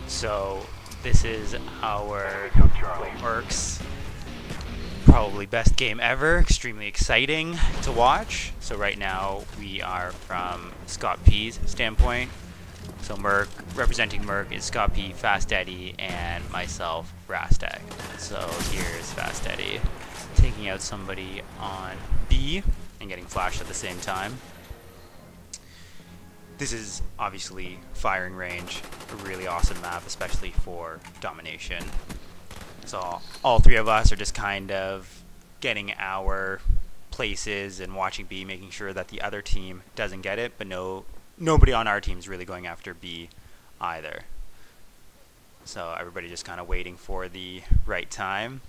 So this is our MERC's probably best game ever. Extremely exciting to watch. So right now we are from Scott P's standpoint. So MERC, representing MERC is Scott P, Fast Eddie, and myself, Rastek. So here's Fast Eddie taking out somebody on B and getting flashed at the same time. This is obviously firing range, a really awesome map, especially for Domination. So all three of us are just kind of getting our places and watching B, making sure that the other team doesn't get it, but nobody on our team is really going after B either. So everybody just kind of waiting for the right time.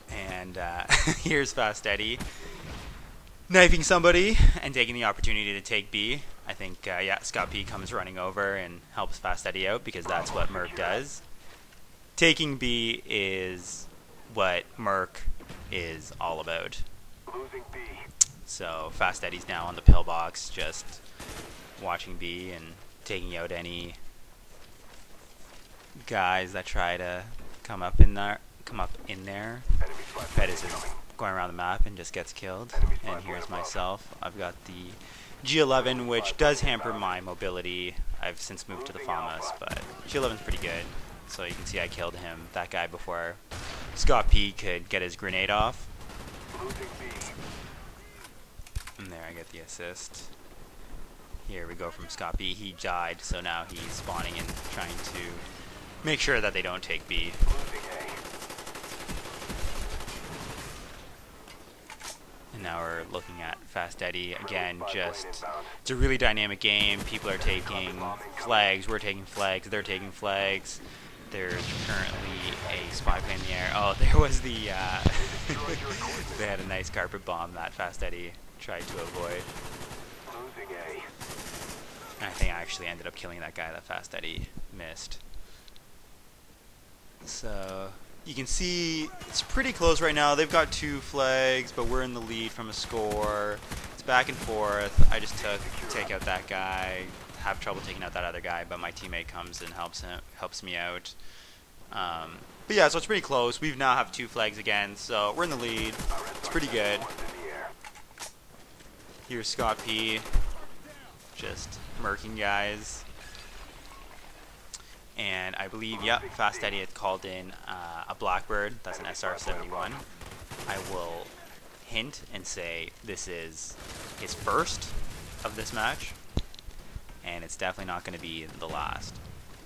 And here's Fast Eddie knifing somebody and taking the opportunity to take B. I think, yeah, Scott P comes running over and helps Fast Eddie out because that's what MERC does. Taking B is what MERC is all about. So Fast Eddie's now on the pillbox, just watching B and taking out any guys that try to come up in there. Pettis is going around the map and just gets killed. And here's myself. I've got the G11, which does hamper my mobility. I've since moved to the FAMAS, but G11's pretty good. So you can see I killed him, that guy, before Scott P could get his grenade off. And there I get the assist. Here we go from Scott P. He died, so now he's spawning and trying to make sure that they don't take B. And now we're looking at Fast Eddie again. It's a really dynamic game. People are taking flags. We're taking flags. They're taking flags. There's currently a spy plane in the air. Oh, there was the. They had a nice carpet bomb that Fast Eddie tried to avoid. And I think I actually ended up killing that guy that Fast Eddie missed. So you can see it's pretty close right now. They've got 2 flags, but we're in the lead from a score. It's back and forth. I just take out that guy, have trouble taking out that other guy, but my teammate comes and helps me out. But yeah, so it's pretty close. We now have 2 flags again, so we're in the lead. It's pretty good. Here's Scott P, just murking guys. And I believe, yep, Fast Eddie had called in a Blackbird. That's an SR-71. I will hint and say this is his first of this match, and it's definitely not going to be the last.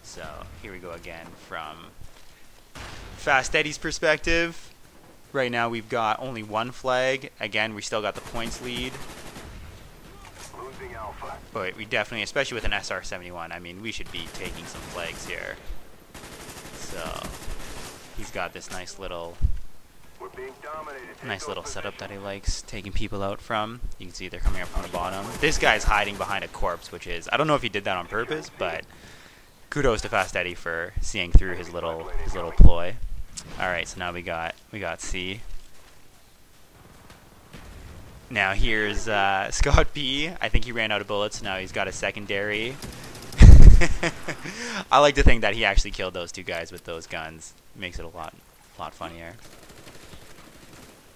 So here we go again from Fast Eddie's perspective. Right now we've got only 1 flag. Again, we still got the points lead. But we definitely, especially with an SR-71, I mean, we should be taking some flags here. So he's got this nice little setup that he likes taking people out from. You can see they're coming up from the bottom. This guy's hiding behind a corpse, which is, I don't know if he did that on purpose, but kudos to Fast Eddie for seeing through his little ploy. All right, so now we got C. Now here's Scott P. I think he ran out of bullets. Now he's got a secondary. I like to think that he actually killed those 2 guys with those guns. It makes it a lot funnier.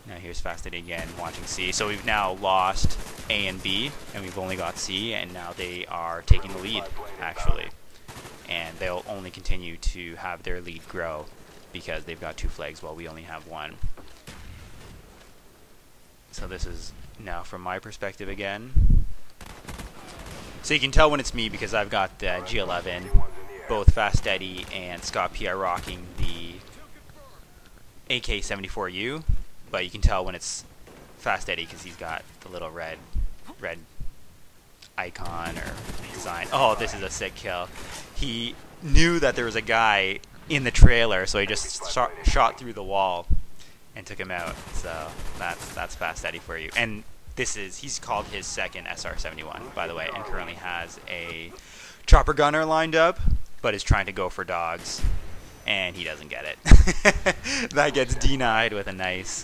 Now here's Fast Eddie again, watching C. So we've now lost A and B, and we've only got C, and now they are taking the lead, actually. And they'll only continue to have their lead grow because they've got 2 flags while we only have 1. So this is now from my perspective again. So you can tell when it's me because I've got the G11. Both Fast Eddie and Scott P are rocking the AK-74U, but you can tell when it's Fast Eddie because he's got the little red icon or design. Oh, this is a sick kill. He knew that there was a guy in the trailer, so he just shot through the wall and took him out. So that's Fast Eddie for you. And he's called his second SR-71, by the way, and currently has a chopper gunner lined up, but is trying to go for dogs, and he doesn't get it. That gets denied with a nice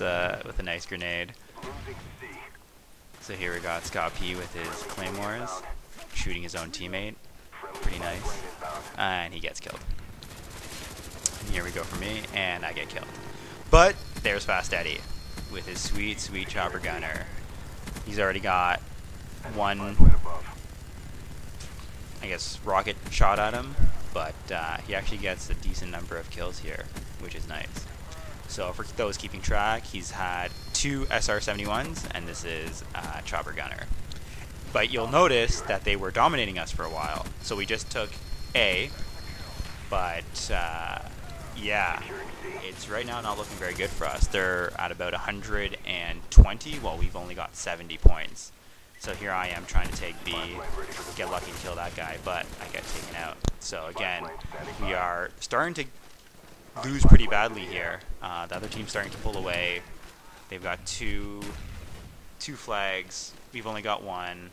grenade. So here we got Scott P with his claymores, shooting his own teammate. Pretty nice. And he gets killed. And here we go for me, and I get killed. But there's Fast Eddie with his sweet, sweet chopper gunner. He's already got one, I guess, rocket shot at him, but he actually gets a decent number of kills here, which is nice. So for those keeping track, he's had 2 SR-71s, and this is chopper gunner. But you'll notice that they were dominating us for a while. So we just took A, but yeah, it's right now not looking very good for us. They're at about 120, while we've only got 70 points. So here I am trying to take B, get lucky and kill that guy, but I get taken out. So again, we are starting to lose pretty badly here. The other team's starting to pull away. They've got two flags. We've only got 1.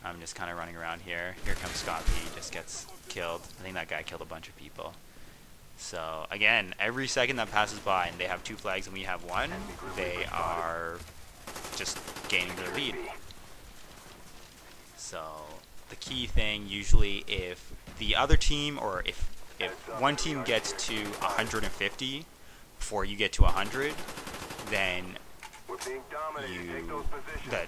I'm just kind of running around here. Here comes Scott P. Just gets killed. I think that guy killed a bunch of people. So again, every second that passes by and they have 2 flags and we have 1, they are just gaining their lead. So the key thing, usually if the other team, or if one team gets to 150 before you get to 100, then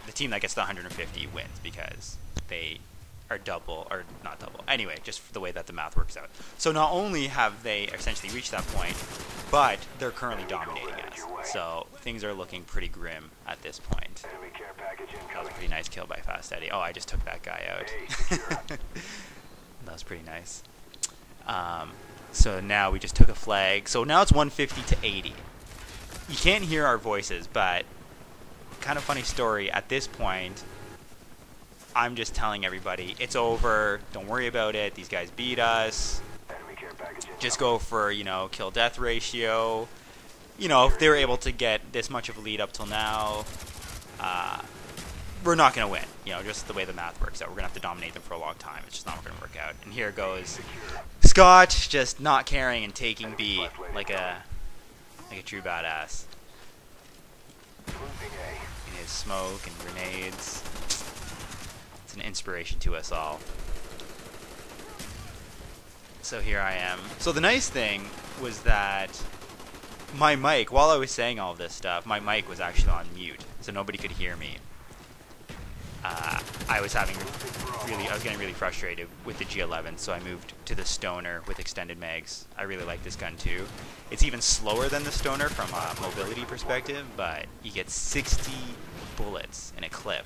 the team that gets to 150 wins, because they are double, or not double, anyway, just the way that the math works out. So not only have they essentially reached that point, but they're currently dominating us. So things are looking pretty grim at this point. That was a pretty nice kill by Fast Eddie. Oh, I just took that guy out. That was pretty nice. So now we just took a flag. So now it's 150 to 80. You can't hear our voices, but kind of funny story. At this point, I'm just telling everybody, it's over. Don't worry about it. These guys beat us. Just go for, you know, kill-death ratio. You know, if they were able to get this much of a lead up till now, we're not going to win. You know, just the way the math works out. We're going to have to dominate them for a long time. It's just not going to work out. And here goes Scott, just not caring and taking B like a true badass. In his smoke and grenades. It's an inspiration to us all. So here I am. So the nice thing was that my mic, while I was saying all this stuff, my mic was actually on mute, so nobody could hear me. I was getting really frustrated with the G11, so I moved to the Stoner with extended mags. I really like this gun too. It's even slower than the Stoner from a mobility perspective, but you get 60 bullets in a clip,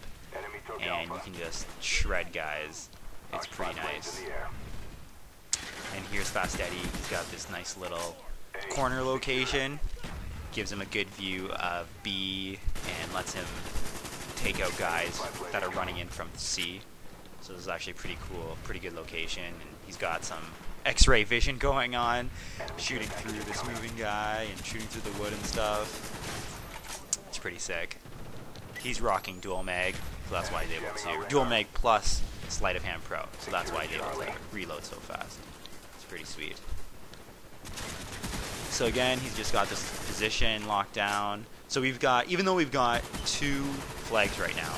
and you can just shred guys. It's pretty nice. And here's Fast Eddie. He's got this nice little corner location. Gives him a good view of B and lets him take out guys that are running in from C. So this is actually pretty cool, pretty good location. And he's got some X-ray vision going on, shooting through this moving guy and shooting through the wood and stuff. It's pretty sick. He's rocking dual mag, so that's why he's able to. Dual mag plus sleight of hand pro, so that's why he's able to reload so fast. It's pretty sweet. So again, he's just got this position locked down. So we've got, even though we've got 2 flags right now.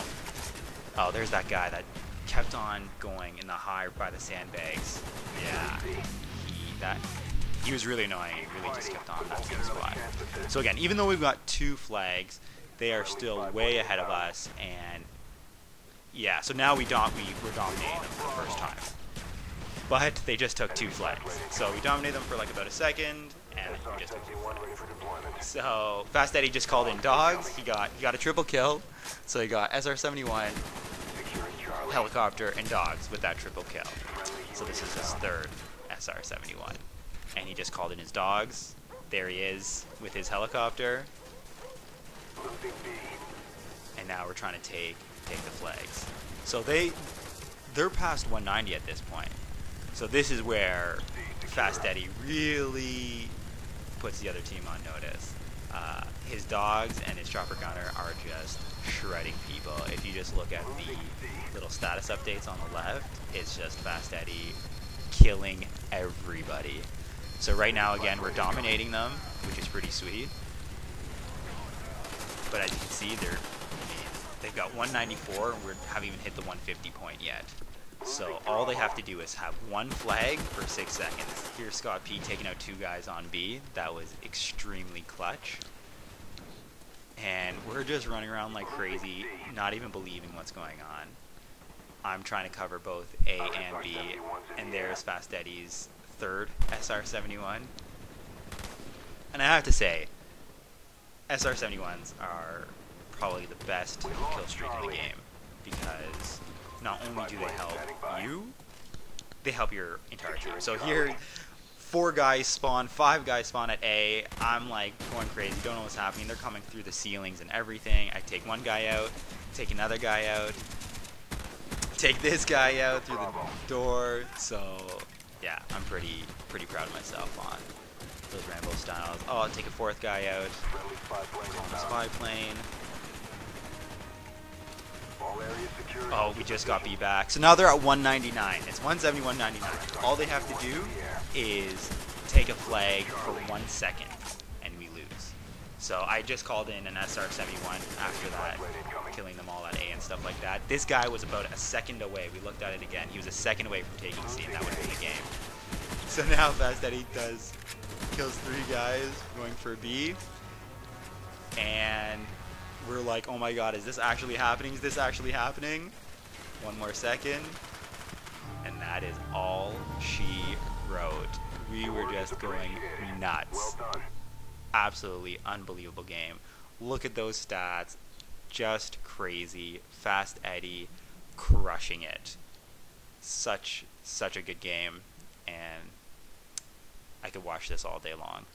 Oh, there's that guy that kept on going in the high by the sandbags. Yeah, he was really annoying. He really just kept on that same spot. So again, even though we've got 2 flags, they are still way ahead of us. And yeah, so now we're dominating them for the first time. But they just took 2 flags. So we dominated them for like about a second, and we just took 2 flags. So Fast Eddie just called in dogs. He got a triple kill. So he got SR-71, helicopter, and dogs with that triple kill. So this is his 3rd SR-71. And he just called in his dogs. There he is with his helicopter. And now we're trying to take the flags. So they're past 190 at this point. So this is where Fast Eddie really puts the other team on notice. His dogs and his chopper gunner are just shredding people. If you just look at the little status updates on the left, it's just Fast Eddie killing everybody. So right now, again, we're dominating them, which is pretty sweet. But as you can see, they've got 194, and we haven't even hit the 150 point yet. So all they have to do is have one flag for 6 seconds. Here's Scott P taking out 2 guys on B. That was extremely clutch. And we're just running around like crazy, not even believing what's going on. I'm trying to cover both A and B, and there's Fast Eddie's third SR-71. And I have to say, SR-71s are probably the best kill streak in the game, because not only do they help you, they help your entire team. So here, 4 guys spawn, 5 guys spawn at A. I'm like going crazy, don't know what's happening. They're coming through the ceilings and everything. I take one guy out, take another guy out, take this guy out through the door. So yeah, I'm pretty proud of myself on those Rambo styles. Oh, I'll take a 4th guy out on the spy plane. Oh, we just got B back. So now they're at 199. It's 171.99. All they have to do is take a flag for 1 second, and we lose. So I just called in an SR-71 after that, killing them all at A and stuff like that. This guy was about a second away. We looked at it again. He was a second away from taking C, and that would have been the game. So now Fast Eddie kills 3 guys going for B. And we're like, oh my god, is this actually happening? Is this actually happening? 1 more second. And that is all she wrote. We were just going nuts. Absolutely unbelievable game. Look at those stats. Just crazy. Fast Eddie crushing it. Such a good game. And I could watch this all day long.